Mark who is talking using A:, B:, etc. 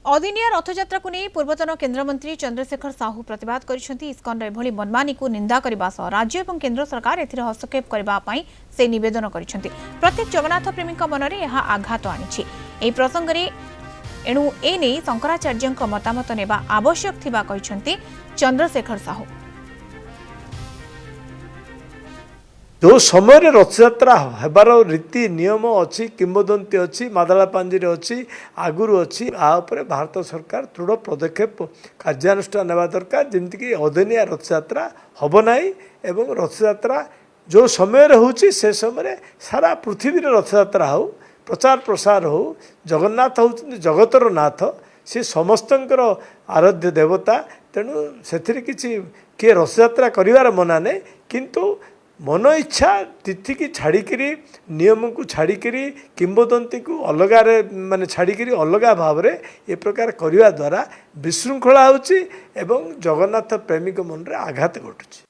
A: अदिनिया रथयात्रा को नहीं पूर्वतन केन्द्रमंत्री चंद्रशेखर साहू प्रतिवाद कर इस्कन एभली मनमानी को निंदा करने सह राज्य और केन्द्र सरकार एथिरे हस्तक्षेप करने से निवेदन कर प्रत्येक जगन्नाथ प्रेमी मन में यह आघात आनी प्रसंग में एणु एने शंकराचार्य मतामत नेबा आवश्यक थिबा कहिसेंती चंद्रशेखर साहू।
B: जो समय रथयात्रा हेबार रीति नियम अच्छी किंवदंती अच्छी मादला पांजिरे अच्छी आगुरी अच्छी आउपर भारत सरकार दृढ़ पदक्षेप कार्यानुष्ठान नेबा दरकार जमीक अदिनिया रथयात्रा हम ना एवं रथयात्रा जो समय होची से समय सारा पृथ्वी रथयात्रा हो प्रचार प्रसार हो जगन्नाथ होती जगतर नाथ सी समस्तंकर आराध्य देवता तेणु से किए रथयात्रा करिवार मना नहीं किंतु मन इच्छा तिथि की छाड़िकी नियम को छाड़िकी किंवदंती को अलग माने छाड़िकी अलग भाव में ये प्रकार करने द्वारा विशृंखला होची एवं जगन्नाथ प्रेमी मन रे आघात घटुची।